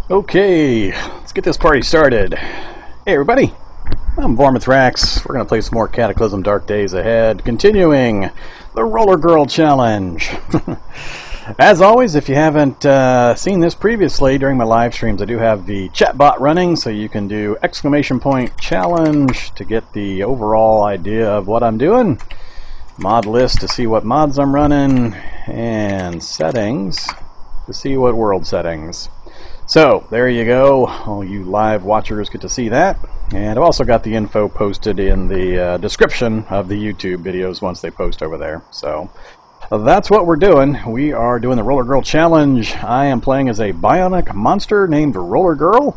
Okay, let's get this party started. Hey everybody, I'm Vormithrax. We're going to play some more Cataclysm Dark Days Ahead, continuing the Rollergirl Challenge. As always, if you haven't seen this previously during my live streams, I do have the chat bot running, so you can do !challenge to get the overall idea of what I'm doing, Modlist to see what mods I'm running, and settings to see what world settings. So, there you go. All you live watchers get to see that. And I've also got the info posted in the description of the YouTube videos once they post over there. So, that's what we're doing. We are doing the Rollergirl Challenge. I am playing as a Bionic Monster named Rollergirl.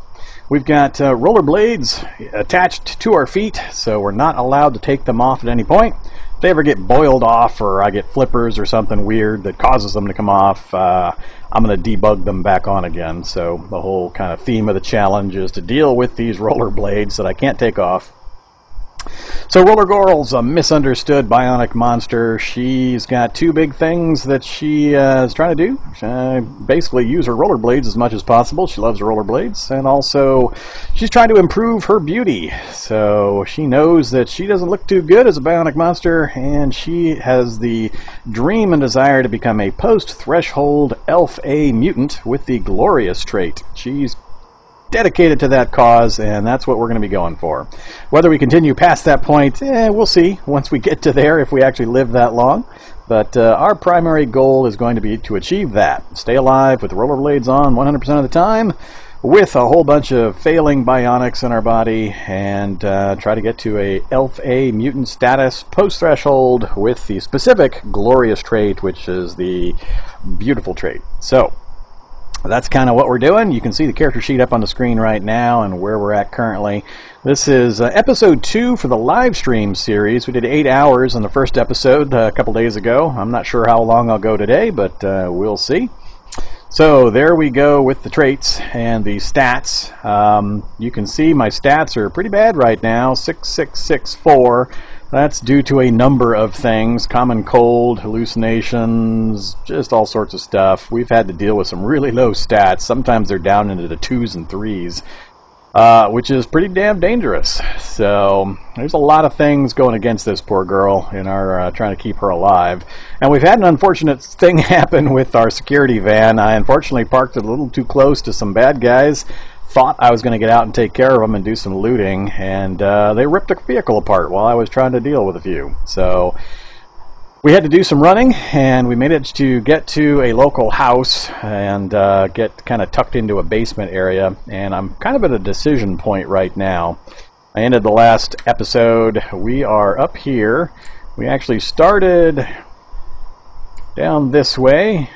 We've got rollerblades attached to our feet, so we're not allowed to take them off at any point. If they ever get boiled off or I get flippers or something weird that causes them to come off, I'm going to debug them back on again. So the whole kind of theme of the challenge is to deal with these rollerblades that I can't take off. So Rollergirl's a misunderstood bionic monster. She's got two big things that she is trying to do. Basically use her rollerblades as much as possible. She loves rollerblades. And also she's trying to improve her beauty. So she knows that she doesn't look too good as a bionic monster, and she has the dream and desire to become a post-threshold Elf-A mutant with the glorious trait. She's dedicated to that cause, and that's what we're going to be going for. Whether we continue past that point, we'll see once we get to there, if we actually live that long. But our primary goal is going to be to achieve that. Stay alive with rollerblades on 100% of the time, with a whole bunch of failing bionics in our body, and try to get to a Elf-A mutant status post-threshold with the specific glorious trait, which is the beautiful trait. So that's kind of what we're doing. You can see the character sheet up on the screen right now and where we're at currently. This is episode 2 for the live stream series. We did 8 hours on the first episode a couple days ago. I'm not sure how long I'll go today, but we'll see. So there we go with the traits and the stats. You can see my stats are pretty bad right now, 6664. That's due to a number of things, common cold, hallucinations, just all sorts of stuff. We've had to deal with some really low stats. Sometimes they're down into the 2s and 3s, which is pretty damn dangerous. So there's a lot of things going against this poor girl in our trying to keep her alive. And we've had an unfortunate thing happen with our security van. I unfortunately parked it a little too close to some bad guys. Thought I was going to get out and take care of them and do some looting, and they ripped the vehicle apart while I was trying to deal with a few. So we had to do some running, and we managed to get to a local house and get kind of tucked into a basement area. And I'm kind of at a decision point right now. I ended the last episode. We are up here. We actually started down this way.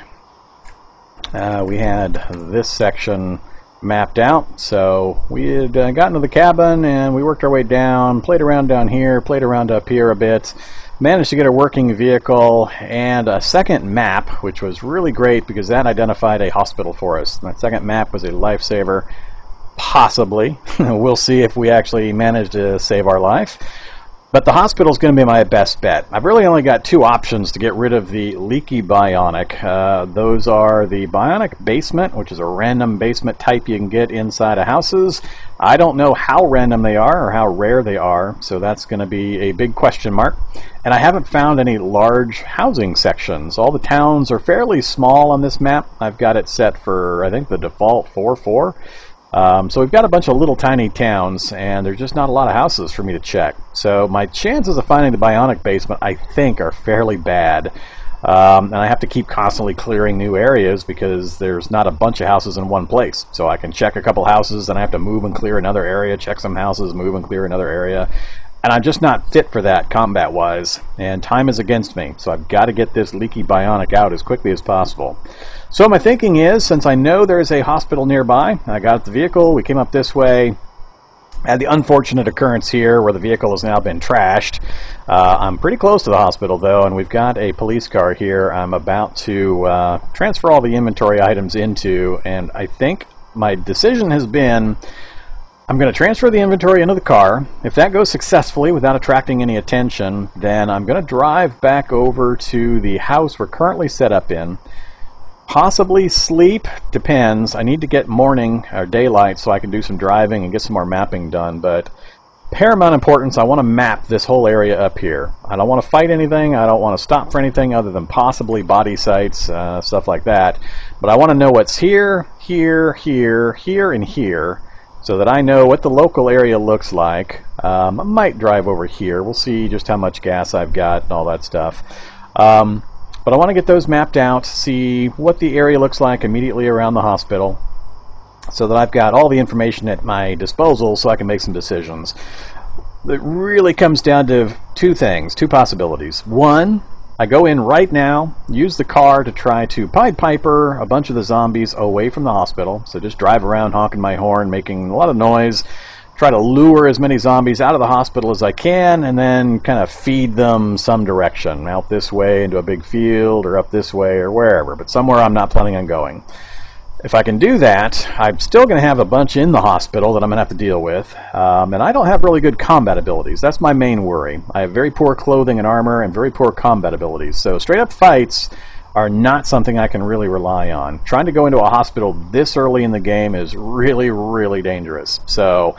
We had this section mapped out, so we had gotten to the cabin and we worked our way down, played around down here, played around up here a bit, managed to get a working vehicle and a second map, which was really great because that identified a hospital for us. That second map was a lifesaver, possibly. We'll see if we actually manage to save our life. But the hospital is going to be my best bet. I've really only got two options to get rid of the leaky bionic. Those are the bionic basement, which is a random basement type you can get inside of houses. I don't know how random they are or how rare they are, so that's going to be a big question mark. And I haven't found any large housing sections. All the towns are fairly small on this map. I've got it set for, I think, the default 4-4. So we've got a bunch of little tiny towns, and there's just not a lot of houses for me to check. So my chances of finding the bionic basement, I think, are fairly bad. And I have to keep constantly clearing new areas because there's not a bunch of houses in one place. So I can check a couple houses, then I have to move and clear another area, check some houses, move and clear another area. And I'm just not fit for that combat-wise, and time is against me, so I've got to get this leaky bionic out as quickly as possible. So my thinking is, since I know there's a hospital nearby, I got the vehicle, we came up this way, had the unfortunate occurrence here where the vehicle has now been trashed. I'm pretty close to the hospital, though, and we've got a police car here I'm about to transfer all the inventory items into, and I think my decision has been I'm going to transfer the inventory into the car. If that goes successfully without attracting any attention, then I'm going to drive back over to the house we're currently set up in, Possibly sleep, depends. I need to get morning or daylight so I can do some driving and get some more mapping done, but paramount importance, I want to map this whole area up here. I don't want to fight anything, I don't want to stop for anything other than possibly body sites, stuff like that, but I want to know what's here, here, here, here, and here, so that I know what the local area looks like. I might drive over here, we'll see just how much gas I've got and all that stuff. But I want to get those mapped out, see what the area looks like immediately around the hospital, so that I've got all the information at my disposal so I can make some decisions. It really comes down to two things, two possibilities. One, I go in right now, use the car to try to Pied Piper a bunch of the zombies away from the hospital, so just drive around honking my horn, making a lot of noise, try to lure as many zombies out of the hospital as I can, and then kind of feed them some direction, out this way into a big field, or up this way, or wherever, but somewhere I'm not planning on going. If I can do that, I'm still going to have a bunch in the hospital that I'm going to have to deal with, and I don't have really good combat abilities. That's my main worry. I have very poor clothing and armor and very poor combat abilities, so straight up fights are not something I can really rely on. Trying to go into a hospital this early in the game is really, really dangerous. So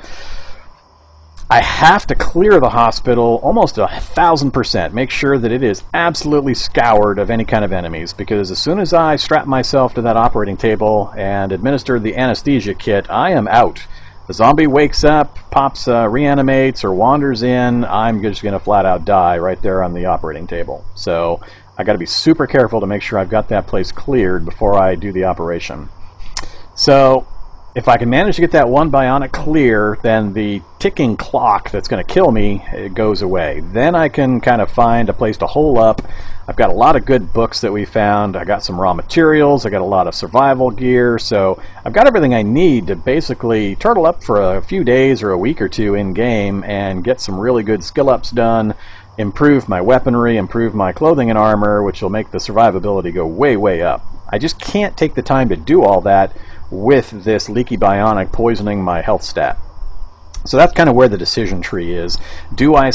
I have to clear the hospital almost 1,000%. Make sure that it is absolutely scoured of any kind of enemies, because as soon as I strap myself to that operating table and administer the anesthesia kit, I am out. The zombie wakes up, pops, reanimates, or wanders in, I'm just going to flat out die right there on the operating table. So I got to be super careful to make sure I've got that place cleared before I do the operation. So if I can manage to get that one bionic clear, then the ticking clock that's going to kill me, it goes away. Then I can kind of find a place to hole up. I've got a lot of good books that we found. I got some raw materials. I got a lot of survival gear. So I've got everything I need to basically turtle up for a few days or a week or two in game and get some really good skill ups done, improve my weaponry, improve my clothing and armor, which will make the survivability go way, way up. I just can't take the time to do all that with this leaky bionic poisoning my health stat. So that's kind of where the decision tree is. Do I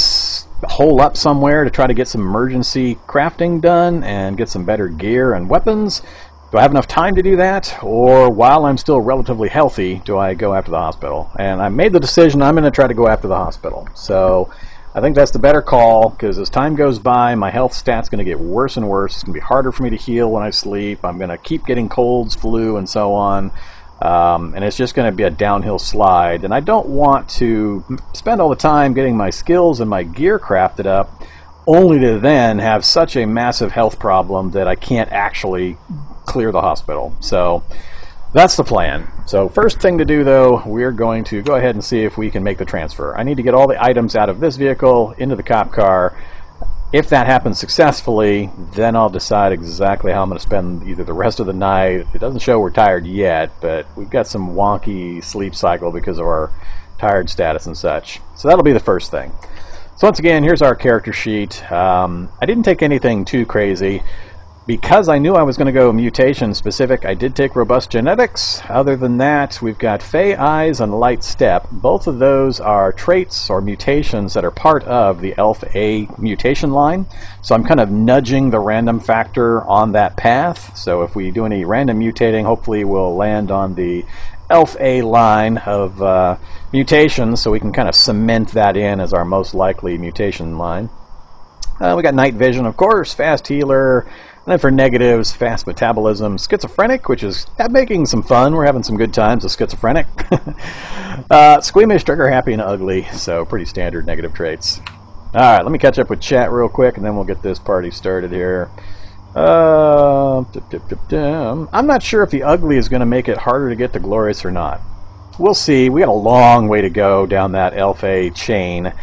hole up somewhere to try to get some emergency crafting done and get some better gear and weapons? Do I have enough time to do that? Or while I'm still relatively healthy, do I go after the hospital? And I made the decision I'm going to try to go after the hospital. So I think that's the better call, because as time goes by, my health stat's going to get worse and worse. It's going to be harder for me to heal when I sleep. I'm going to keep getting colds, flu, and so on. And it's just going to be a downhill slide. And I don't want to spend all the time getting my skills and my gear crafted up, only to then have such a massive health problem that I can't actually clear the hospital. So that's the plan. So first thing to do, though, we're going to go ahead and see if we can make the transfer. I need to get all the items out of this vehicle into the cop car. If that happens successfully, then I'll decide exactly how I'm going to spend either the rest of the night. It doesn't show we're tired yet, but we've got some wonky sleep cycle because of our tired status and such. So that'll be the first thing. So once again, here's our character sheet. I didn't take anything too crazy. Because I knew I was going to go mutation specific, I did take robust genetics. Other than that, we've got Fey Eyes and Light Step. Both of those are traits or mutations that are part of the Elf A mutation line. So I'm kind of nudging the random factor on that path. So if we do any random mutating, hopefully we'll land on the Elf A line of mutations, so we can kind of cement that in as our most likely mutation line. We got Night Vision, of course, Fast Healer. And then for negatives, fast metabolism, schizophrenic, which is making some fun. We're having some good times with schizophrenic. Squeamish, trigger happy, and ugly. So pretty standard negative traits. Alright, let me catch up with chat real quick, and then we'll get this party started here. I'm not sure if the ugly is going to make it harder to get the glorious or not. We'll see. We got a long way to go down that Elf A chain.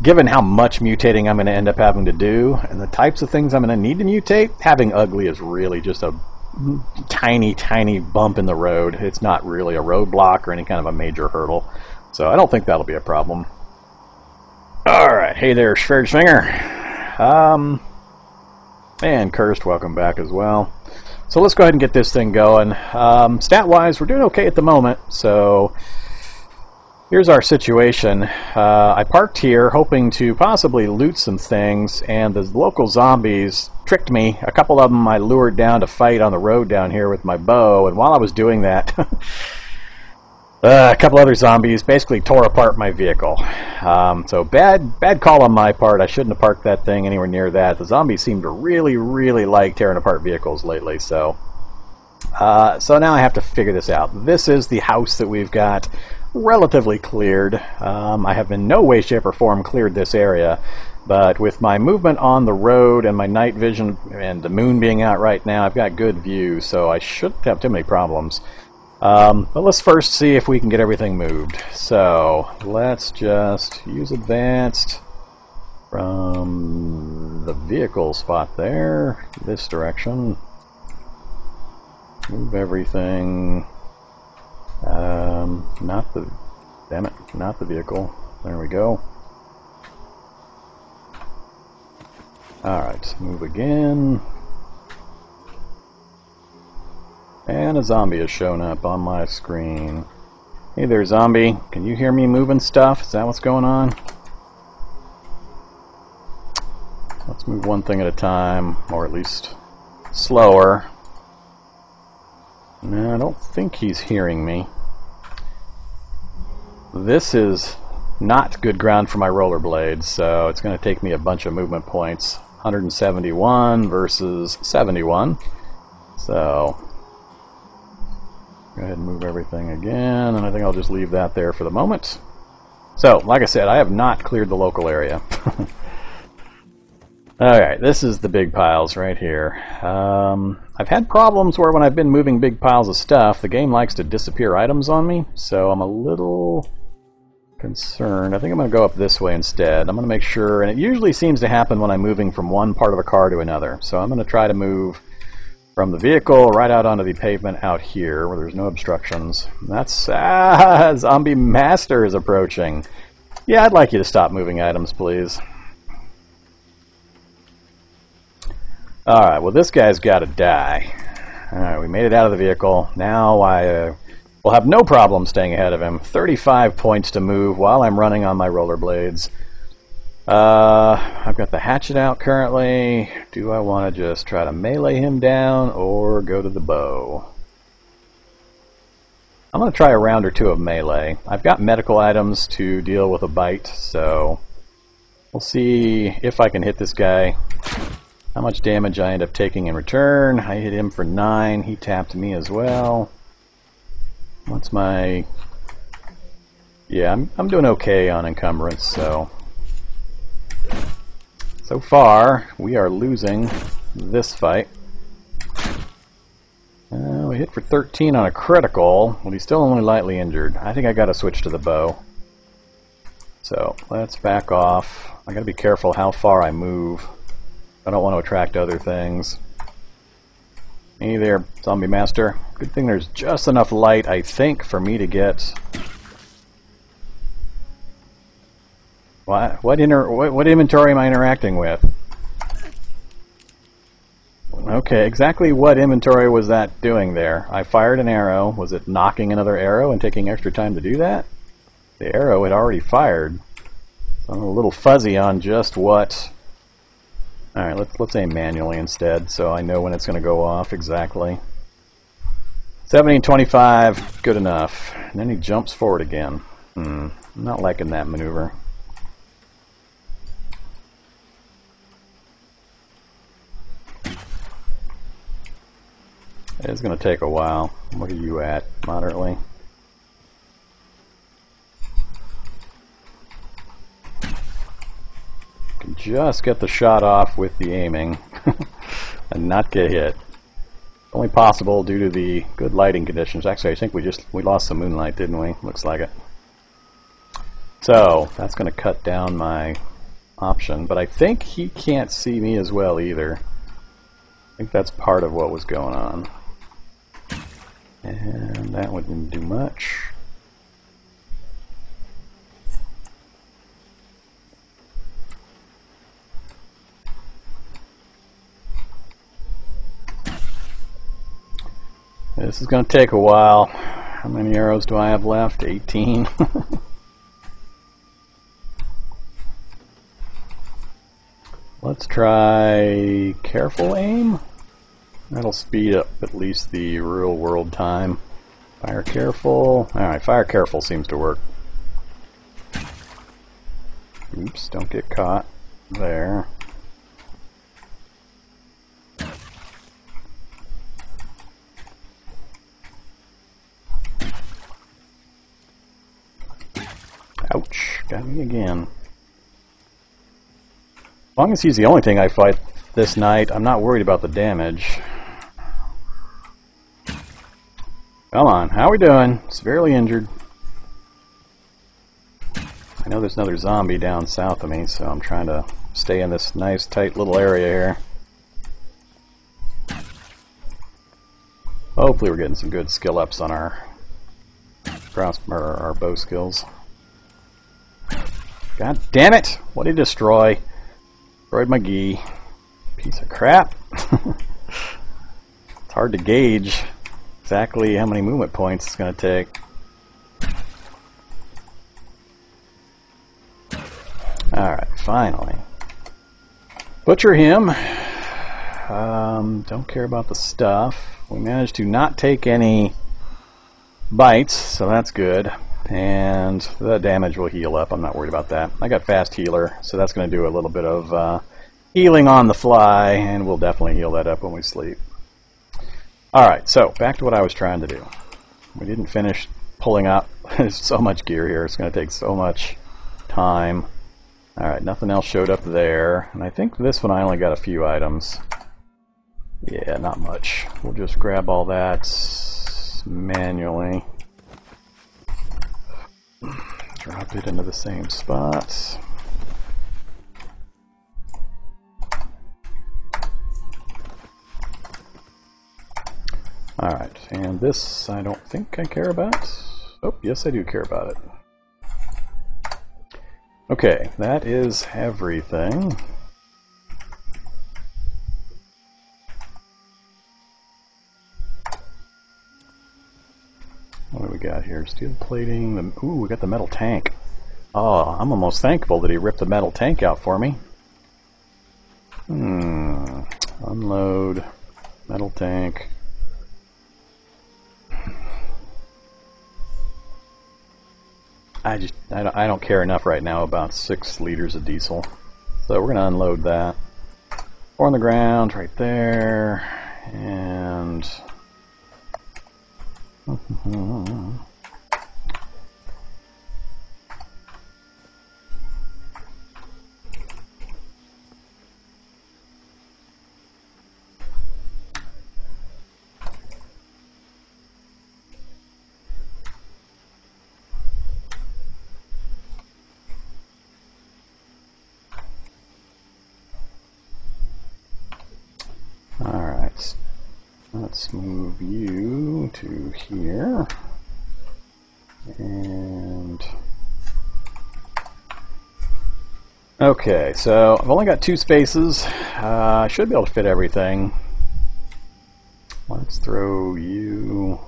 Given how much mutating I'm going to end up having to do, and the types of things I'm going to need to mutate, having ugly is really just a tiny, tiny bump in the road. It's not really a roadblock or any kind of a major hurdle. So I don't think that'll be a problem. Alright, hey there, Schwerdswinger. And Cursed, welcome back as well. So let's go ahead and get this thing going. Stat-wise, we're doing okay at the moment, so Here's our situation. I parked here hoping to possibly loot some things, and the local zombies tricked me. A couple of them I lured down to fight on the road down here with my bow, and while I was doing that, a couple other zombies basically tore apart my vehicle. So bad call on my part. I shouldn't have parked that thing anywhere near that. The zombies seem to really like tearing apart vehicles lately, so now I have to figure this out. This is the house that we've got relatively cleared. I have in no way, shape, or form cleared this area, but with my movement on the road and my night vision and the moon being out right now, I've got good view, so I shouldn't have too many problems. But let's first see if we can get everything moved. So let's just use advanced from the vehicle spot there, this direction. Move everything. Not the vehicle. There we go. Alright, move again. And a zombie has shown up on my screen. Hey there, zombie. Can you hear me moving stuff? Is that what's going on? Let's move one thing at a time, or at least slower. No, I don't think he's hearing me. This is not good ground for my rollerblades, so it's going to take me a bunch of movement points. 171 versus 71. So go ahead and move everything again, and I think I'll just leave that there for the moment. So, like I said, I have not cleared the local area. Alright, this is the big piles right here. I've had problems where when I've been moving big piles of stuff, the game likes to disappear items on me, so I'm a little concerned. I think I'm going to go up this way instead. I'm going to make sure, and it usually seems to happen when I'm moving from one part of a car to another, so I'm going to try to move from the vehicle right out onto the pavement out here where there's no obstructions. That's Zombie Master is approaching. Yeah, I'd like you to stop moving items, please. Alright, well this guy's got to die. Alright, we made it out of the vehicle. Now I will have no problem staying ahead of him. 35 points to move while I'm running on my rollerblades. I've got the hatchet out currently. Do I want to just try to melee him down or go to the bow? I'm going to try a round or two of melee. I've got medical items to deal with a bite, so we'll see if I can hit this guy. How much damage I end up taking in return. I hit him for 9. He tapped me as well. What's my... Yeah, I'm doing okay on encumbrance, so far we are losing this fight. We hit for 13 on a critical, but he's still only lightly injured. I think I got to switch to the bow. So let's back off. I got to be careful how far I move. I don't want to attract other things. Hey there, Zombie Master. Good thing there's just enough light, I think, for me to get... What inventory am I interacting with? Okay, exactly what inventory was that doing there? I fired an arrow. Was it knocking another arrow and taking extra time to do that? The arrow had already fired. So I'm a little fuzzy on just what... Alright, let's aim manually instead, so I know when it's going to go off exactly. 1725, good enough. And then he jumps forward again. I'm not liking that maneuver. It's going to take a while. What are you at, moderately? Can just get the shot off with the aiming and not get hit. Only possible due to the good lighting conditions. Actually, I think we lost some moonlight, didn't we? Looks like it. So that's going to cut down my option, but I think he can't see me as well either. I think that's part of what was going on. And that wouldn't do much. This is going to take a while. How many arrows do I have left? 18. Let's try careful aim. That'll speed up at least the real world time. Fire careful. Alright, fire careful seems to work. Oops, don't get caught there. Ouch, got me again. As long as he's the only thing I fight this night, I'm not worried about the damage. Come on, how are we doing? Severely injured. I know there's another zombie down south of me, so I'm trying to stay in this nice, tight little area here. Hopefully we're getting some good skill ups on our our bow skills. God damn it! What did he destroy? Destroyed my gi. Piece of crap. It's hard to gauge exactly how many movement points it's going to take. Alright, finally. Butcher him. Don't care about the stuff. We managed to not take any bites, so that's good. And the damage will heal up. I'm not worried about that. I got fast healer, so that's going to do a little bit of healing on the fly, and we'll definitely heal that up when we sleep. Alright, so back to what I was trying to do. We didn't finish pulling up. There's so much gear here. It's going to take so much time. Alright, nothing else showed up there. And I think this one I only got a few items. Yeah, not much. We'll just grab all that manually. Drop it into the same spot. Alright, and this I don't think I care about. Oh, yes I do care about it. Okay, that is everything. What do we got here? Steel plating. Ooh, we got the metal tank. Oh, I'm almost thankful that he ripped the metal tank out for me. Unload. Metal tank. I don't care enough right now about 6 liters of diesel. So we're going to unload that. 4 on the ground right there. And... Alright, let's move you to here, and okay, so I've only got 2 spaces. I should be able to fit everything. Let's throw you...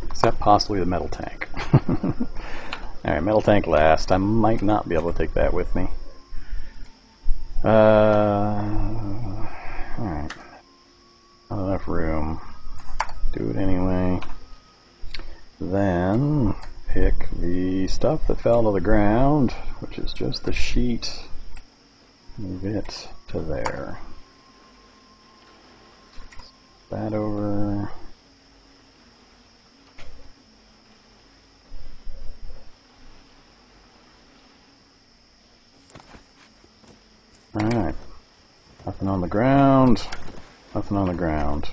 Except possibly the metal tank. Alright, metal tank last. I might not be able to take that with me. Alright. Not enough room. Do it anyway. Then pick the stuff that fell to the ground, which is just the sheet. Move it to there. That over. Alright. Nothing on the ground. Nothing on the ground.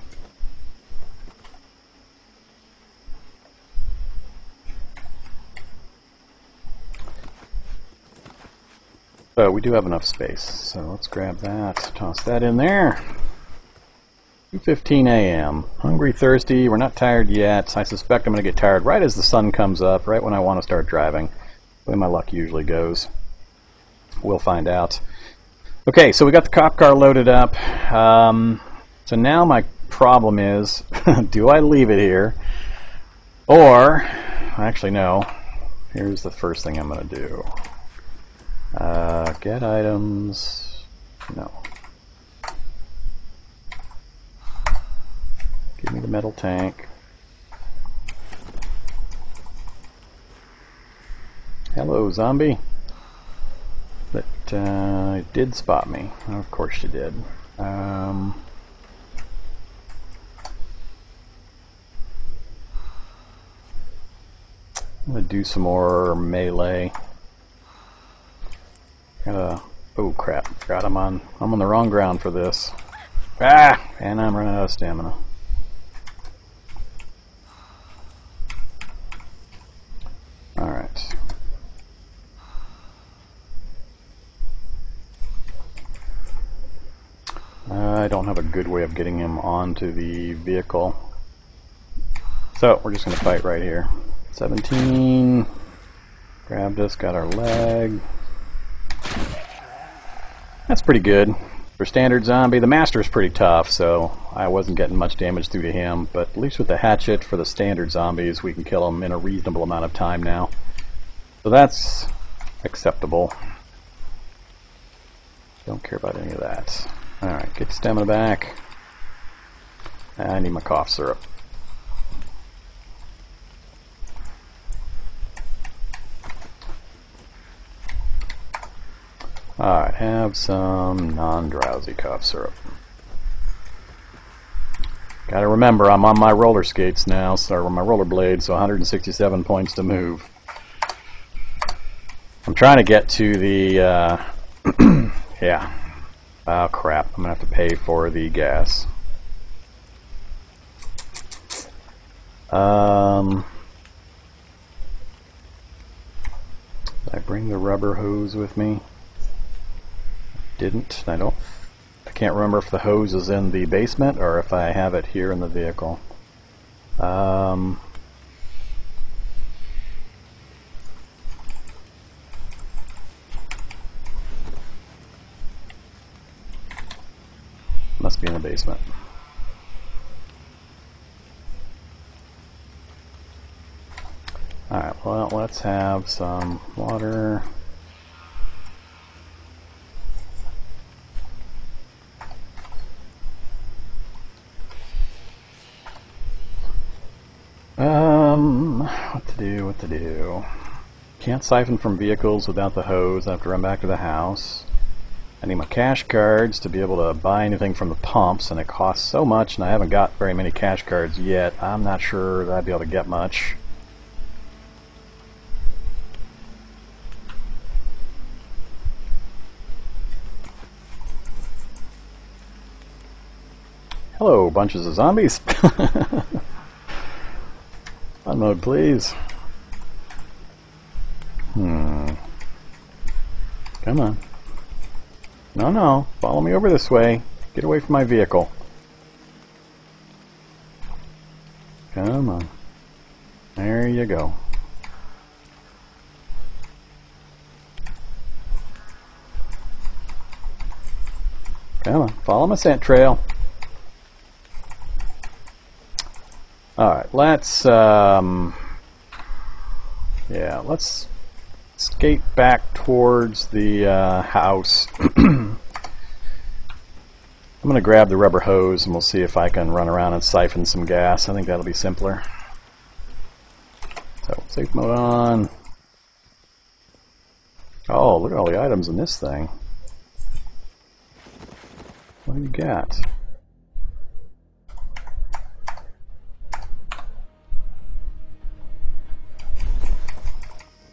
So we do have enough space. So let's grab that. Toss that in there. 2:15 a.m. Hungry, thirsty. We're not tired yet. I suspect I'm going to get tired right as the sun comes up, right when I want to start driving. The way my luck usually goes. We'll find out. Okay, so we got the cop car loaded up. So now my problem is, do I leave it here? Or, actually no, here's the first thing I'm going to do. Get items. No. Give me the metal tank. Hello, zombie. But did spot me. Of course you did. I'm gonna do some more melee. Oh crap! Forgot I'm on the wrong ground for this. Ah! And I'm running out of stamina. All right. I don't have a good way of getting him onto the vehicle. So we're just going to fight right here. 17. Grabbed us, got our leg. That's pretty good. For standard zombie, the master's pretty tough, so I wasn't getting much damage through to him, but at least with the hatchet for the standard zombies, we can kill them in a reasonable amount of time now. So that's acceptable. Don't care about any of that. Alright, get stamina back. I need my cough syrup. Alright, have some non-drowsy cough syrup. Gotta remember, I'm on my roller skates now, or my rollerblades, so 167 points to move. I'm trying to get to the, yeah. Oh crap, I'm gonna have to pay for the gas. Did I bring the rubber hose with me? Didn't. I can't remember if the hose is in the basement or if I have it here in the vehicle. Must be in the basement. Alright, well, let's have some water. What to do? Can't siphon from vehicles without the hose. I have to run back to the house. I need my cash cards to be able to buy anything from the pumps, and it costs so much, and I haven't got very many cash cards yet. I'm not sure that I'd be able to get much. Hello, bunches of zombies. Fun mode, please. Come on. No, follow me over this way. Get away from my vehicle. Come on. There you go. Come on, follow my scent trail. Alright, let's skate back towards the house. I'm going to grab the rubber hose and we'll see if I can run around and siphon some gas. I think that'll be simpler. So, safe mode on. Oh, look at all the items in this thing. What do you got?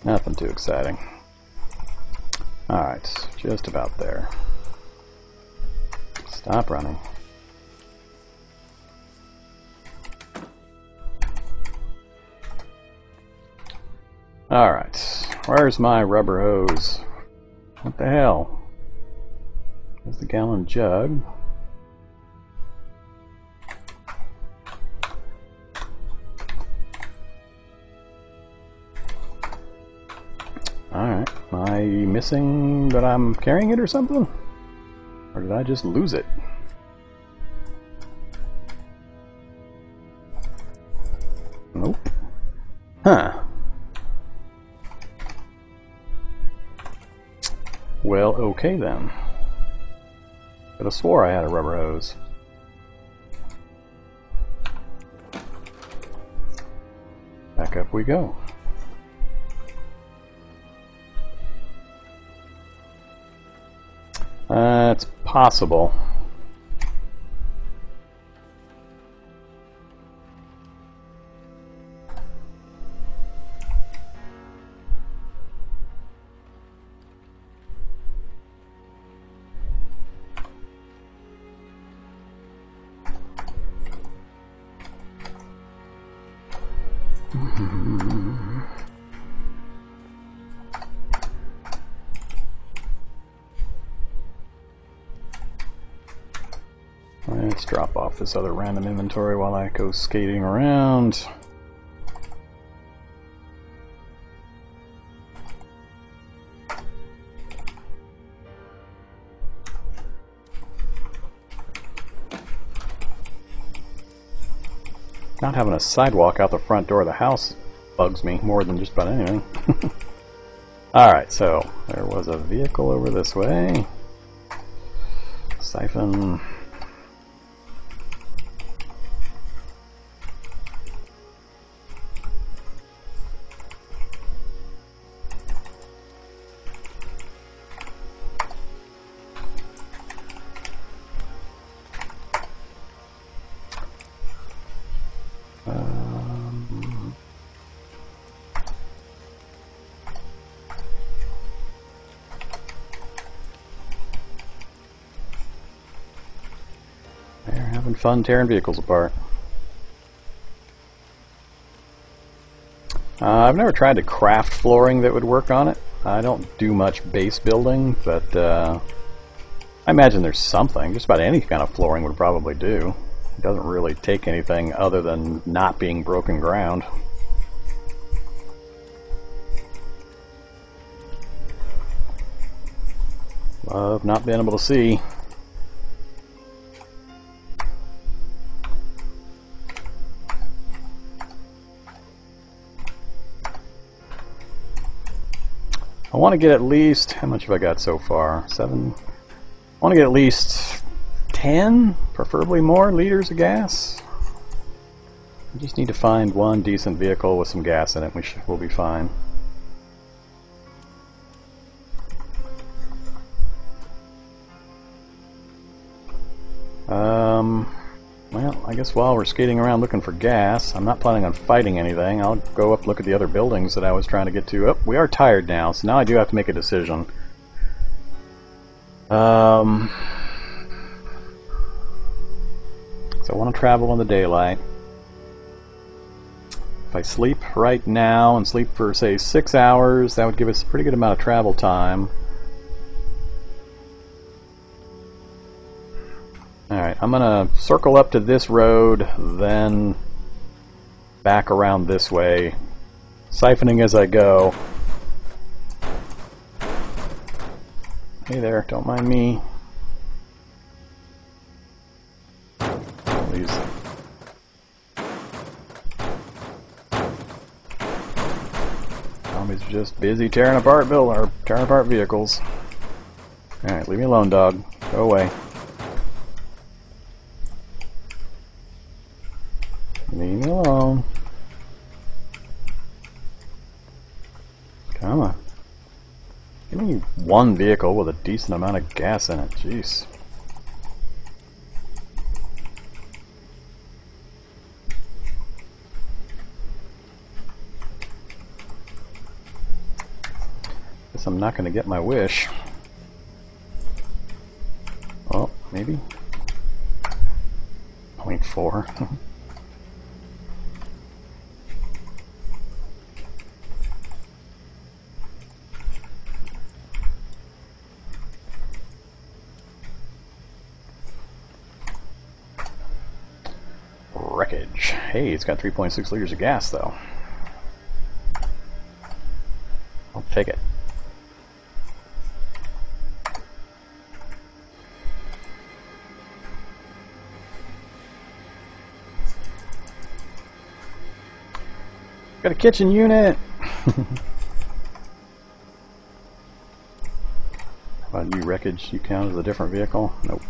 Nothing too exciting. Alright, just about there. Stop running. Alright, where's my rubber hose? What the hell? There's the gallon jug. Alright, am I missing that I'm carrying it or something? Or did I just lose it? Nope. Huh. Well, okay then. Could have swore I had a rubber hose. Back up we go. It's possible. Let's drop off this other random inventory while I go skating around. Not having a sidewalk out the front door of the house bugs me more than just about anything. Alright, so there was a vehicle over this way. Siphon. Having fun tearing vehicles apart. I've never tried to craft flooring that would work on it. I don't do much base building, but I imagine there's something. Just about any kind of flooring would probably do. It doesn't really take anything other than not being broken ground. Love not being able to see. I want to get at least, how much have I got so far? 7? I want to get at least 10, preferably more, liters of gas. I just need to find one decent vehicle with some gas in it. We'll be fine. Well, I guess while we're skating around looking for gas, I'm not planning on fighting anything. I'll go up look at the other buildings that I was trying to get to. Oh, we are tired now, so now I do have to make a decision. So I want to travel in the daylight. If I sleep right now and sleep for, say, 6 hours, that would give us a pretty good amount of travel time. Alright, I'm gonna circle up to this road, then back around this way, siphoning as I go. Hey there, don't mind me. These zombies are just busy tearing apart vehicles. Alright, leave me alone, dog. Go away. Leave me alone. Come on. Give me one vehicle with a decent amount of gas in it. Jeez. Guess I'm not going to get my wish. Oh, maybe. 0.4. Wreckage. Hey, it's got 3.6 liters of gas, though. I'll take it. Got a kitchen unit! About you wreckage, you count as a different vehicle? Nope.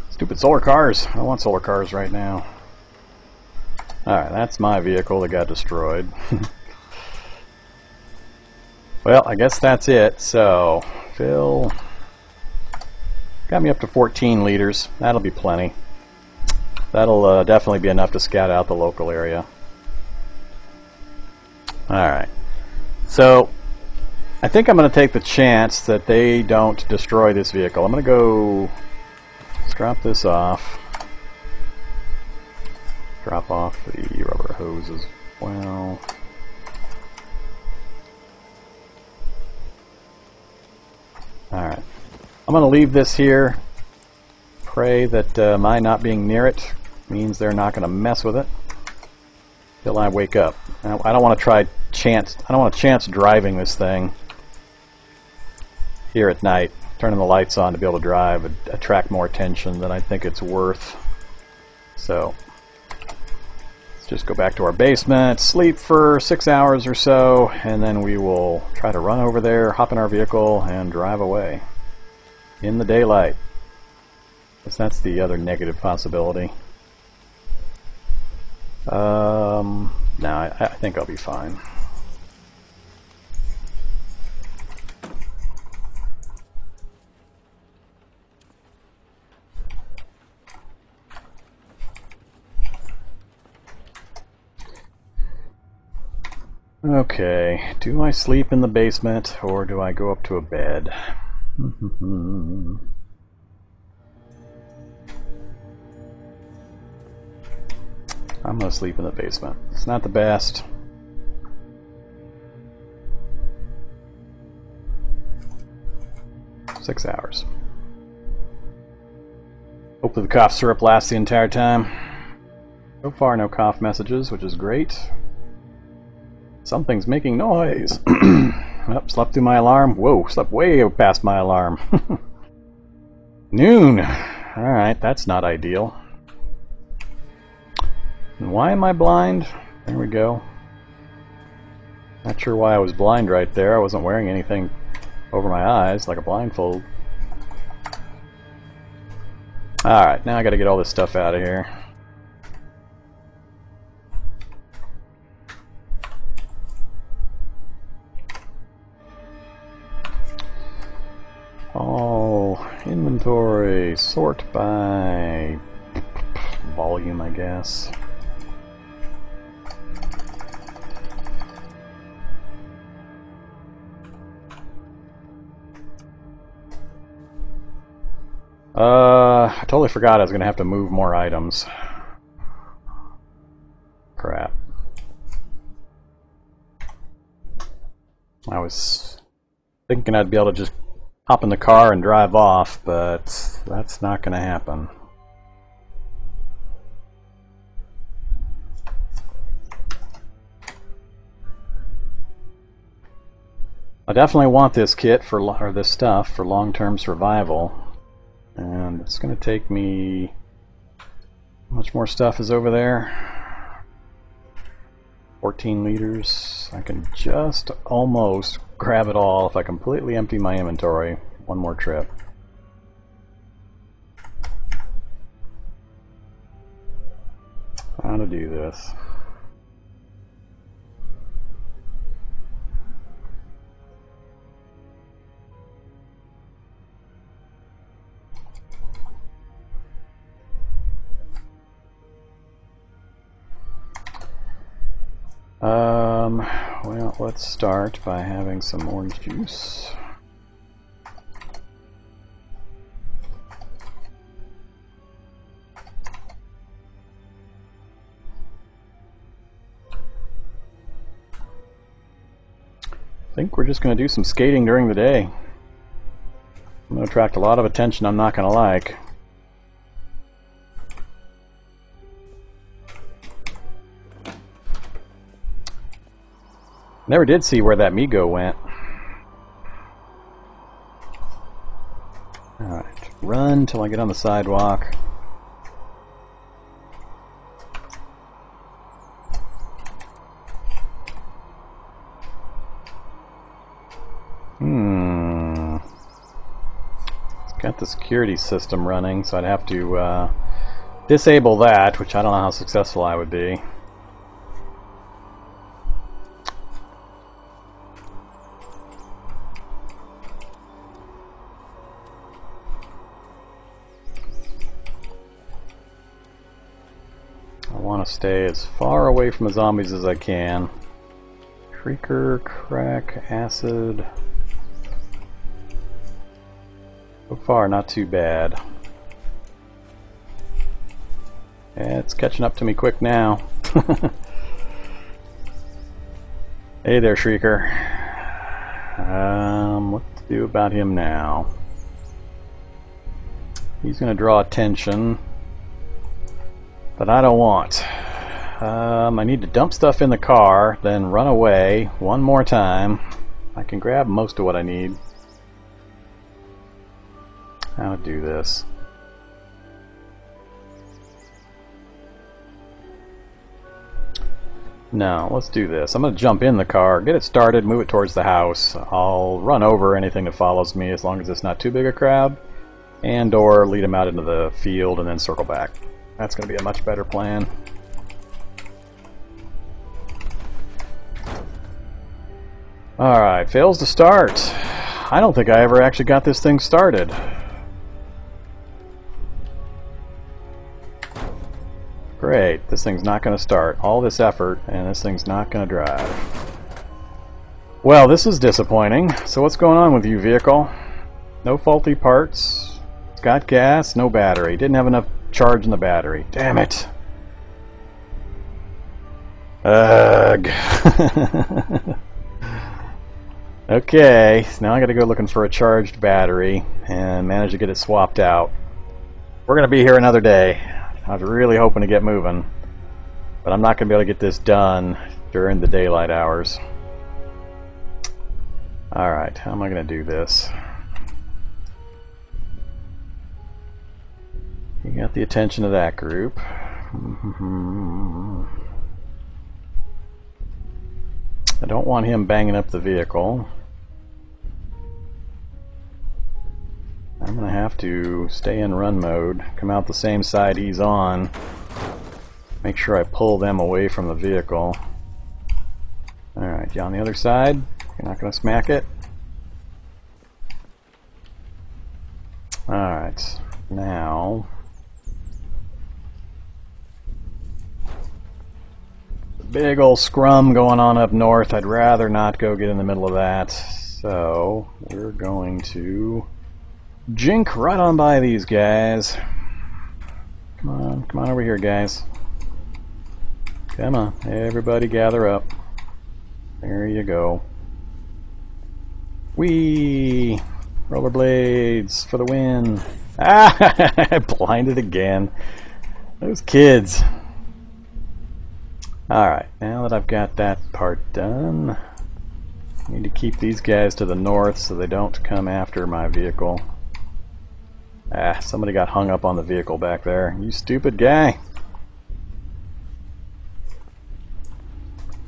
Stupid solar cars. I don't want solar cars right now. Alright, that's my vehicle that got destroyed. Well, I guess that's it. So, fill... Got me up to 14 liters. That'll be plenty. That'll definitely be enough to scout out the local area. Alright. So, I think I'm going to take the chance that they don't destroy this vehicle. I'm going to go... Let's drop this off. Drop off the rubber hose as well. Alright. I'm going to leave this here. Pray that my not being near it means they're not going to mess with it till I wake up. I don't want to try chance. I don't want to chance driving this thing here at night. Turning the lights on to be able to drive would attract more attention than I think it's worth. So let's just go back to our basement, sleep for 6 hours or so, and then we will try to run over there, hop in our vehicle, and drive away in the daylight. Guess that's the other negative possibility. No, I think I'll be fine. Okay, do I sleep in the basement or do I go up to a bed? I'm gonna sleep in the basement. It's not the best. Six hours. Hopefully the cough syrup lasts the entire time. So far no cough messages, which is great. Something's making noise. Oh, slept through my alarm. Whoa, slept way past my alarm. Noon. Alright, that's not ideal. And why am I blind? There we go. Not sure why I was blind right there. I wasn't wearing anything over my eyes, like a blindfold. Alright, now I gotta get all this stuff out of here. All inventory, sort by volume, I guess. I totally forgot I was going to have to move more items. Crap. I was thinking I'd be able to just hop in the car and drive off, but that's not going to happen. I definitely want this kit for, or this stuff for long-term survival. And it's going to take me... How much more stuff is over there? 14 liters. I can just almost grab it all if I completely empty my inventory. One more trip. How to do this. Well, let's start by having some orange juice. I think we're just going to do some skating during the day. I'm going to attract a lot of attention I'm not going to like. Never did see where that Migo went. Alright, run till I get on the sidewalk. It's got the security system running, so I'd have to disable that, which I don't know how successful I would be. I want to stay as far away from the zombies as I can. Shrieker, crack, acid. So far, not too bad. Yeah, it's catching up to me quick now. Hey there, Shrieker. What to do about him now? He's going to draw attention that I don't want. I need to dump stuff in the car, then run away one more time. I can grab most of what I need. How to do this? No, let's do this. I'm going to jump in the car, get it started, move it towards the house. I'll run over anything that follows me as long as it's not too big a crowd, and or lead them out into the field and then circle back. That's going to be a much better plan. Alright, fails to start. I don't think I ever actually got this thing started. Great, this thing's not going to start. All this effort, and this thing's not going to drive. Well, this is disappointing. So what's going on with you, vehicle? No faulty parts. It's got gas, no battery. Didn't have enough charge in the battery. Damn it. Ugh. Okay, so now I gotta go looking for a charged battery and manage to get it swapped out. We're gonna be here another day. I was really hoping to get moving, but I'm not gonna be able to get this done during the daylight hours. Alright, how am I gonna do this? You got the attention of that group. I don't want him banging up the vehicle. I'm going to have to stay in run mode, come out the same side he's on, make sure I pull them away from the vehicle. Alright, you on the other side? You're not going to smack it? Alright, now big old scrum going on up north. I'd rather not go get in the middle of that. So we're going to jink right on by these guys. Come on over here, guys. Come on, everybody gather up. There you go. Whee! Rollerblades for the win. Ah! I blinded again. Those kids. Alright, now that I've got that part done, I need to keep these guys to the north so they don't come after my vehicle. Ah, somebody got hung up on the vehicle back there. You stupid guy!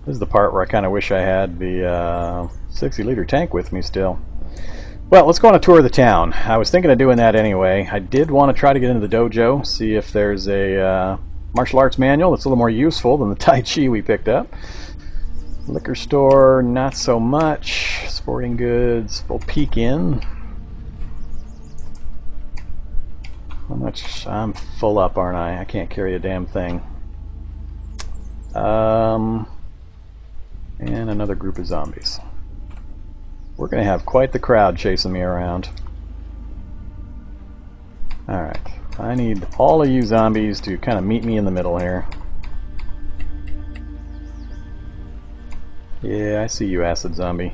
This is the part where I kind of wish I had the 60-liter tank with me still. Well, let's go on a tour of the town. I was thinking of doing that anyway. I did want to try to get into the dojo, see if there's a martial arts manual that's a little more useful than the Tai Chi we picked up. Liquor store, not so much. Sporting goods, we'll peek in. How much? I'm full up, aren't I? I can't carry a damn thing. And another group of zombies. We're going to have quite the crowd chasing me around. Alright. I need all of you zombies to kind of meet me in the middle here. Yeah, I see you, acid zombie.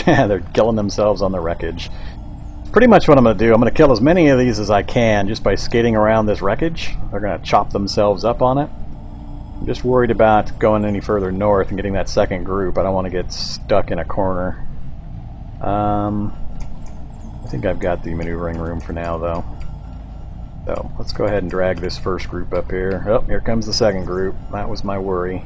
They're killing themselves on the wreckage. Pretty much what I'm going to do, I'm going to kill as many of these as I can just by skating around this wreckage. They're going to chop themselves up on it. I'm just worried about going any further north and getting that second group. I don't want to get stuck in a corner. I think I've got the maneuvering room for now, though. So, let's go ahead and drag this first group up here. Oh, here comes the second group. That was my worry.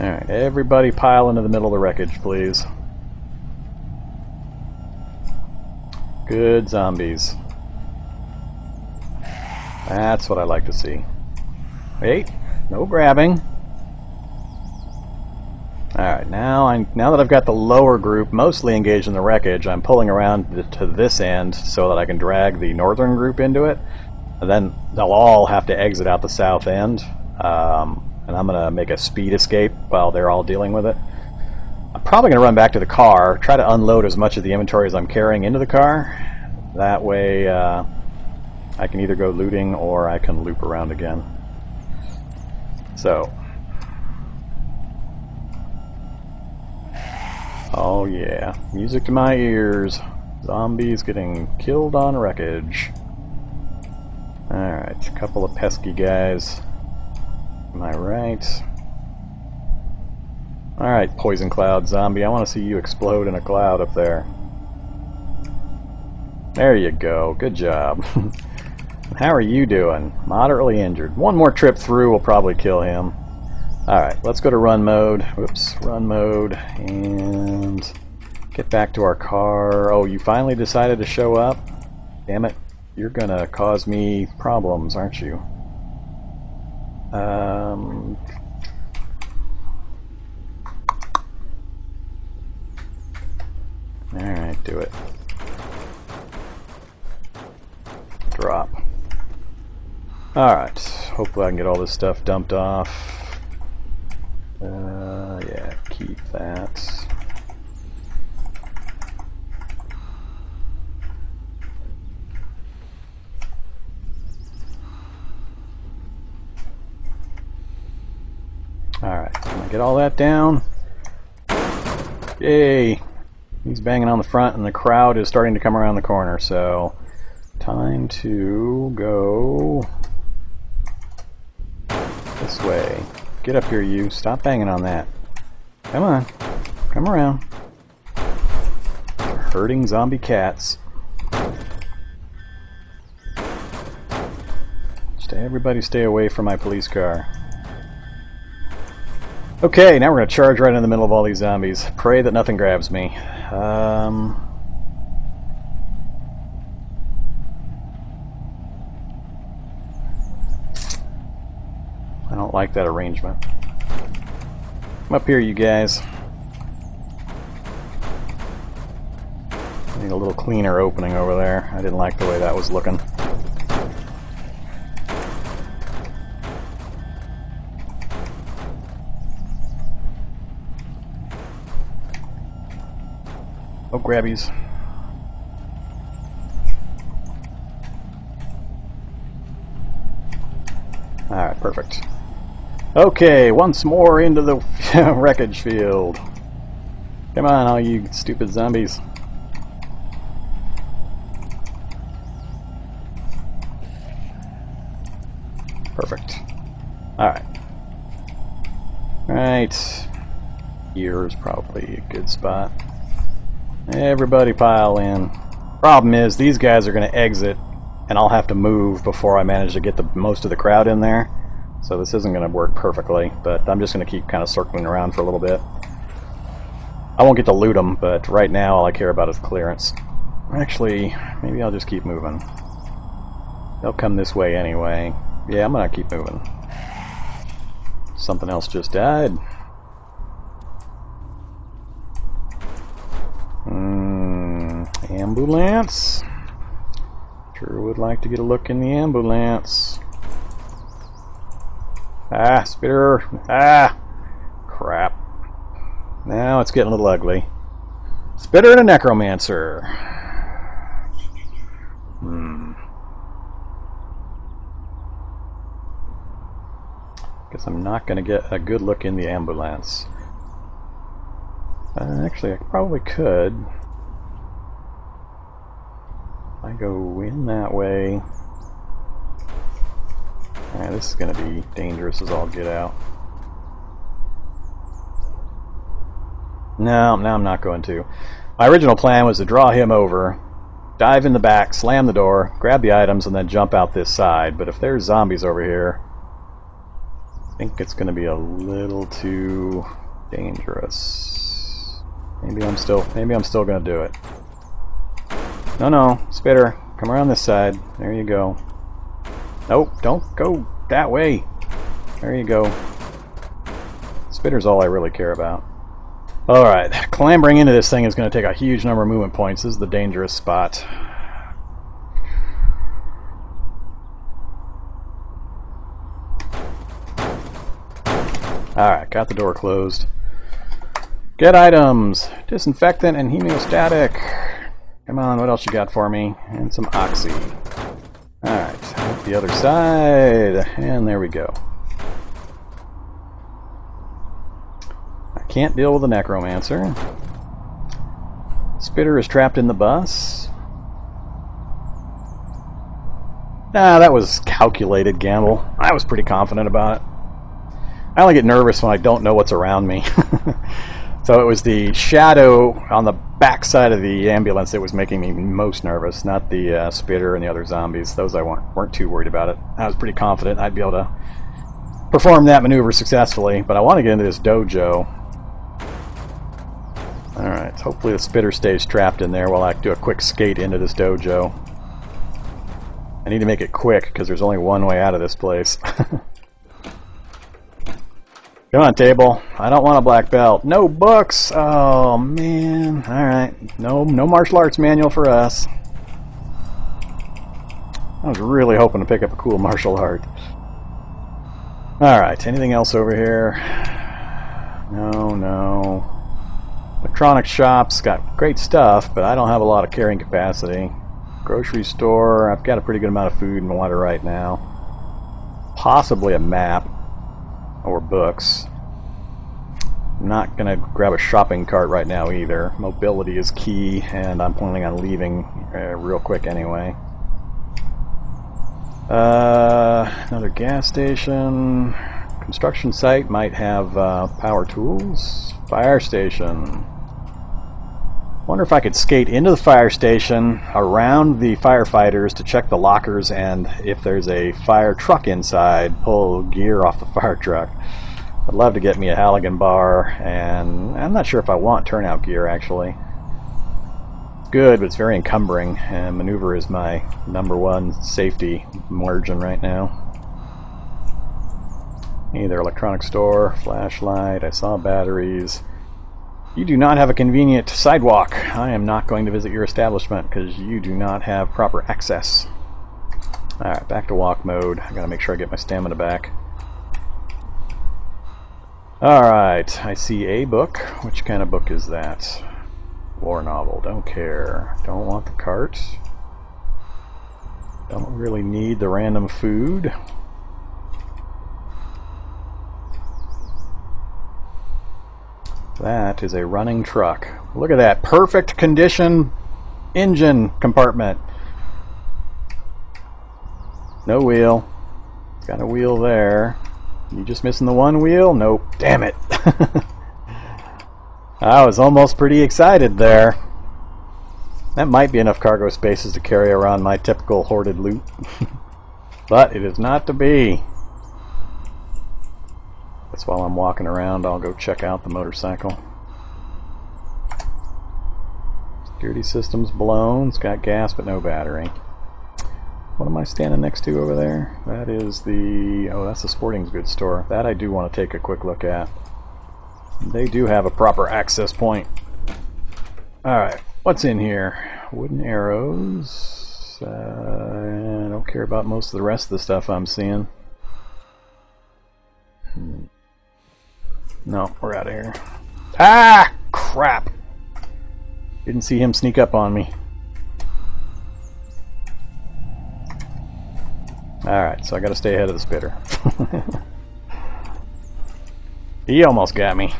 Alright, everybody pile into the middle of the wreckage, please. Good zombies. That's what I like to see. Wait, no grabbing. Alright, now that I've got the lower group mostly engaged in the wreckage, I'm pulling around to this end so that I can drag the northern group into it. And then they'll all have to exit out the south end. And I'm going to make a speed escape while they're all dealing with it. I'm probably going to run back to the car, try to unload as much of the inventory as I'm carrying into the car. That way I can either go looting or I can loop around again. So. Oh yeah, music to my ears. Zombies getting killed on wreckage. Alright, a couple of pesky guys. Am I right? Alright, poison cloud zombie, I want to see you explode in a cloud up there. There you go, good job. How are you doing? Moderately injured. One more trip through will probably kill him. Alright, let's go to run mode. Whoops, run mode. And get back to our car. Oh, you finally decided to show up? Damn it. You're gonna cause me problems, aren't you? Alright, do it. Drop. Alright, hopefully I can get all this stuff dumped off. Yeah, keep that. Alright, can I get all that down? Yay! He's banging on the front and the crowd is starting to come around the corner, so time to go this way. Get up here, you. Stop banging on that. Come on. Come around. You're hurting zombie cats. Everybody stay away from my police car. Okay, now we're going to charge right in the middle of all these zombies. Pray that nothing grabs me. I don't like that arrangement. Come up here, you guys. Need a little cleaner opening over there. I didn't like the way that was looking. Oh, grabbies. Alright, perfect. Okay, once more into the wreckage field. Come on, all you stupid zombies. Perfect. Alright. Right. Here is probably a good spot. Everybody pile in. Problem is, these guys are going to exit, and I'll have to move before I manage to get the most of the crowd in there. So this isn't going to work perfectly, but I'm just going to keep kind of circling around for a little bit. I won't get to loot them, but right now all I care about is clearance. Actually, maybe I'll just keep moving. They'll come this way anyway. Yeah, I'm going to keep moving. Something else just died. Ambulance. Sure would like to get a look in the ambulance. Ah, spitter. Ah, crap. Now it's getting a little ugly. Spitter and a necromancer. Guess I'm not going to get a good look in the ambulance. Actually, I probably could. I go in that way. Alright, this is going to be dangerous as all get out. No, I'm not going to. My original plan was to draw him over, dive in the back, slam the door, grab the items, and then jump out this side. But if there's zombies over here, think it's going to be a little too dangerous. Maybe I'm still going to do it. No, Spitter, come around this side. There you go. Nope, don't go that way. There you go. Spitter's all I really care about. Alright, clambering into this thing is going to take a huge number of movement points. This is the dangerous spot. Alright, got the door closed. Get items! Disinfectant and hemostatic. Come on, what else you got for me? And some oxy. Alright, the other side. And there we go. I can't deal with the necromancer. Spitter is trapped in the bus. Nah, that was calculated gamble. I was pretty confident about it. I only get nervous when I don't know what's around me. So it was the shadow on the back side of the ambulance that was making me most nervous, not the Spitter and the other zombies. Those I weren't too worried about it. I was pretty confident I'd be able to perform that maneuver successfully, but I want to get into this dojo. Alright, hopefully the Spitter stays trapped in there while I do a quick skate into this dojo. I need to make it quick because there's only one way out of this place. Come on, table. I don't want a black belt. No books! Oh, man. Alright. No martial arts manual for us. I was really hoping to pick up a cool martial art. Alright, anything else over here? No. Electronic shops got great stuff, but I don't have a lot of carrying capacity. Grocery store, I've got a pretty good amount of food and water right now. Possibly a map. Or books. I'm not going to grab a shopping cart right now either. Mobility is key, and I'm planning on leaving real quick anyway. Another gas station. Construction site might have power tools. Fire station. Wonder if I could skate into the fire station, around the firefighters to check the lockers, and if there's a fire truck inside, pull gear off the fire truck. I'd love to get me a Halligan bar, and I'm not sure if I want turnout gear actually. It's good, but it's very encumbering, and maneuver is my #1 safety margin right now. Either electronic store, flashlight, I saw batteries. You do not have a convenient sidewalk. I am not going to visit your establishment because you do not have proper access. Alright, back to walk mode. I gotta make sure I get my stamina back. Alright, I see a book. Which kind of book is that? War novel. Don't care. Don't want the cart. Don't really need the random food. That is a running truck. Look at that. Perfect condition engine compartment. No wheel. Got a wheel there. You just missing the one wheel? Nope. Damn it. I was almost pretty excited there. That might be enough cargo spaces to carry around my typical hoarded loot. But it is not to be. That's while I'm walking around, I'll go check out the motorcycle. Security system's blown. It's got gas but no battery. What am I standing next to over there? That is the... oh, that's the sporting goods store. That I do want to take a quick look at. They do have a proper access point. Alright, what's in here? Wooden arrows. I don't care about most of the rest of the stuff I'm seeing. No, we're out of here. Ah! Crap! Didn't see him sneak up on me. Alright, so I gotta stay ahead of the Spitter. He almost got me.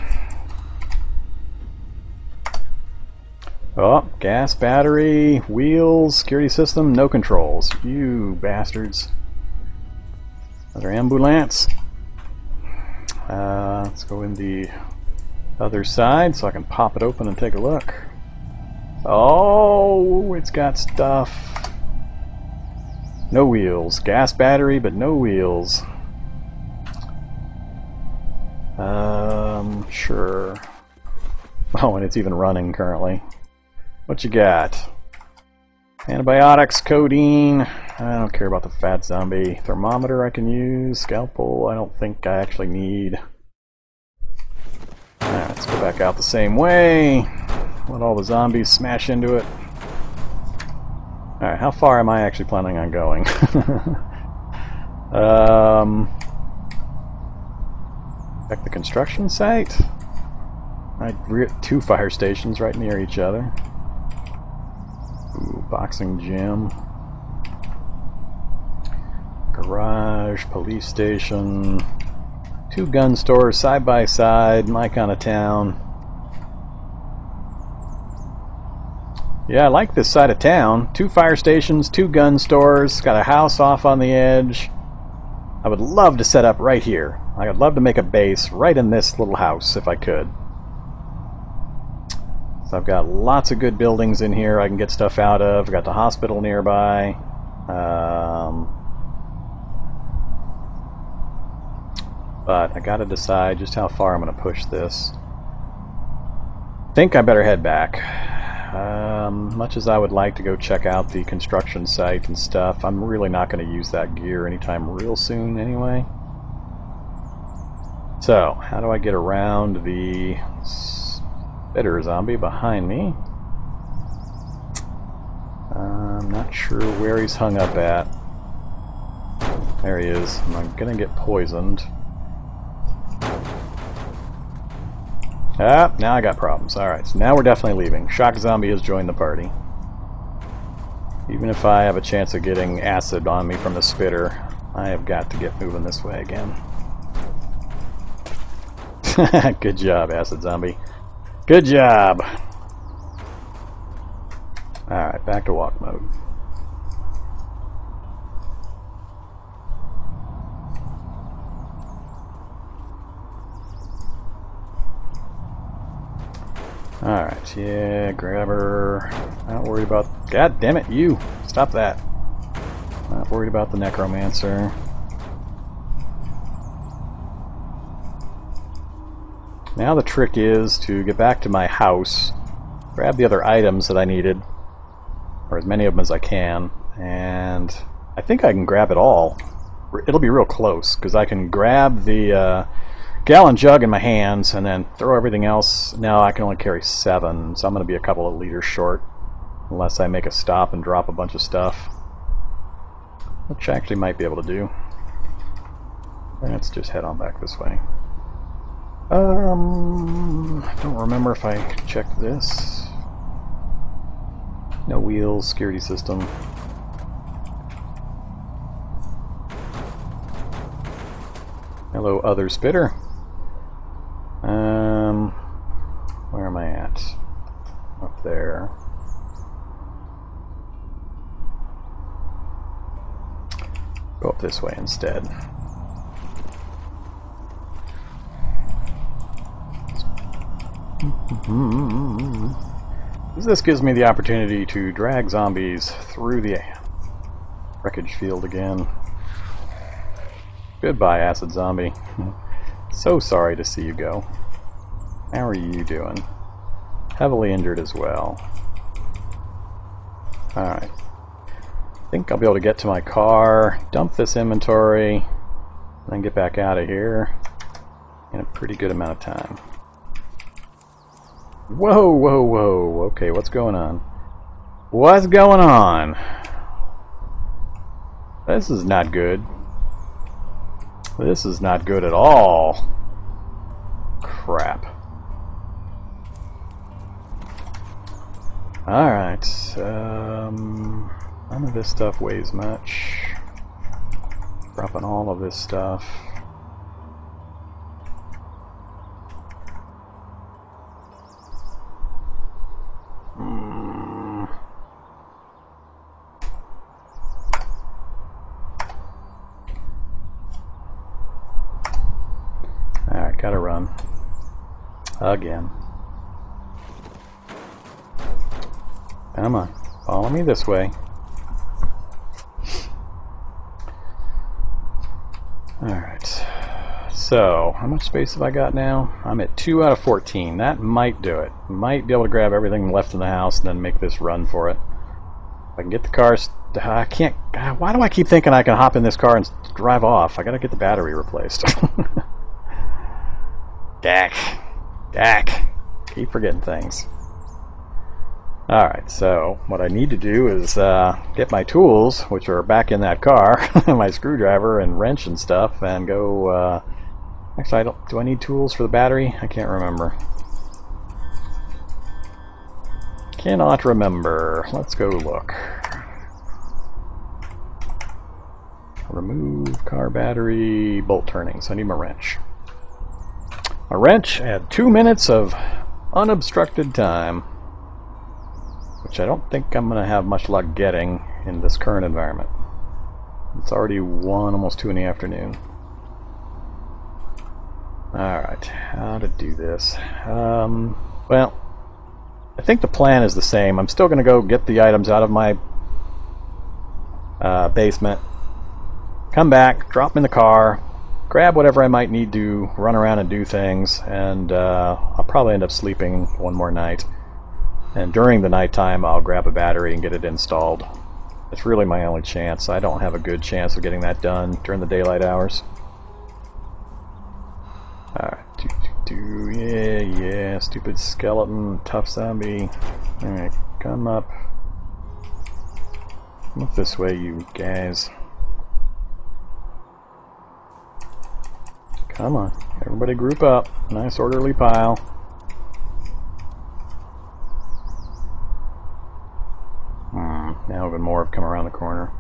Oh, gas, battery, wheels, security system, no controls. You bastards. Another ambulance. Let's go in the other side so I can pop it open and take a look. Oh, it's got stuff. No wheels. Gas battery, but no wheels. Sure. Oh, and it's even running currently. What you got? Antibiotics, codeine. I don't care about the fat zombie. Thermometer I can use. Scalpel I don't think I actually need. Alright, let's go back out the same way. Let all the zombies smash into it. Alright, how far am I actually planning on going? Back the construction site? Two fire stations right near each other. Ooh, boxing gym. Garage, police station. Two gun stores side by side, my kind of town. Yeah, I like this side of town. Two fire stations, two gun stores, got a house off on the edge. I would love to set up right here. I would love to make a base right in this little house if I could. So I've got lots of good buildings in here I can get stuff out of. I've got the hospital nearby. But I gotta decide just how far I'm gonna push this. I think I better head back. Much as I would like to go check out the construction site and stuff, I'm really not going to use that gear anytime real soon anyway. So, how do I get around the spitter zombie behind me? I'm not sure where he's hung up at. There he is. I'm going to get poisoned. Ah, now I got problems. Alright, so now we're definitely leaving. Shock Zombie has joined the party. Even if I have a chance of getting acid on me from the spitter, I have got to get moving this way again. Good job, Acid Zombie. Good job! Alright, back to walk mode. Alright, yeah, grab her. Not worried about... God damn it, you! Stop that. Not worried about the necromancer. Now the trick is to get back to my house, grab the other items that I needed, or as many of them as I can, and I think I can grab it all. It'll be real close, because I can grab the gallon jug in my hands and then throw everything else. No, I can only carry 7, so I'm going to be a couple of liters short unless I make a stop and drop a bunch of stuff, which I actually might be able to do. Let's just head on back this way. I don't remember if I checked this. No wheels, security system. Hello, other spitter. Where am I at? Up there. Go up this way instead. This gives me the opportunity to drag zombies through the wreckage field again. Goodbye, Acid Zombie. So sorry to see you go. How are you doing? Heavily injured as well. Alright. I think I'll be able to get to my car, dump this inventory, and then get back out of here in a pretty good amount of time. Whoa, whoa, whoa. Okay, what's going on? What's going on? This is not good. This is not good at all. Crap. Alright, none of this stuff weighs much. Dropping all of this stuff. Alright, gotta run. Again. Come on, follow me this way. Alright, let's So, how much space have I got now? I'm at 2 out of 14. That might do it. Might be able to grab everything left in the house and then make this run for it. If I can get the cars... I can't... God, why do I keep thinking I can hop in this car and drive off? I gotta get the battery replaced. Dak. Keep forgetting things. Alright, so what I need to do is get my tools, which are back in that car, my screwdriver and wrench and stuff, and go... actually, do I need tools for the battery? I can't remember. Cannot remember. Let's go look. Remove car battery, bolt turning. So I need my wrench. A wrench at 2 minutes of unobstructed time, which I don't think I'm going to have much luck getting in this current environment. It's already 1, almost 2 in the afternoon. Alright, how to do this? Well, I think the plan is the same. I'm still going to go get the items out of my basement, come back, drop them in the car, grab whatever I might need to run around and do things, and I'll probably end up sleeping one more night. And during the nighttime, I'll grab a battery and get it installed. It's really my only chance. I don't have a good chance of getting that done during the daylight hours. Alright, yeah, stupid skeleton, tough zombie. Alright, come up. Come up this way, you guys. Come on, everybody group up. Nice orderly pile. Now even more have come around the corner.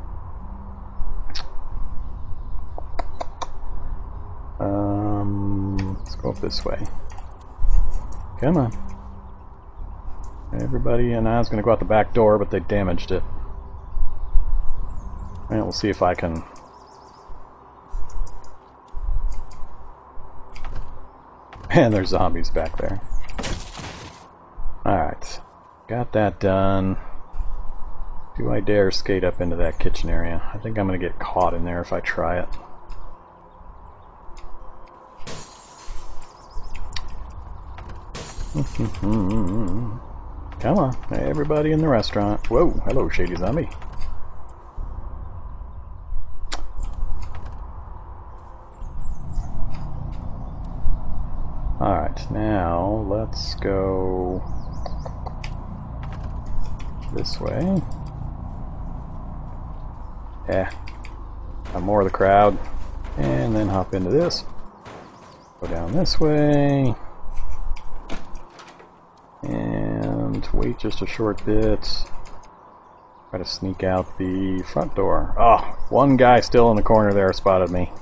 Let's go up this way. Come on. Everybody, and I was going to go out the back door, but they damaged it. And we'll see if I can... And there's zombies back there. Alright. Got that done. Do I dare skate up into that kitchen area? I think I'm going to get caught in there if I try it. Come on, everybody in the restaurant. Whoa, hello, shady zombie. Alright, now let's go this way. Yeah, got more of the crowd. And then hop into this. Go down this way. And wait just a short bit. Try to sneak out the front door. Oh, one guy still in the corner there spotted me.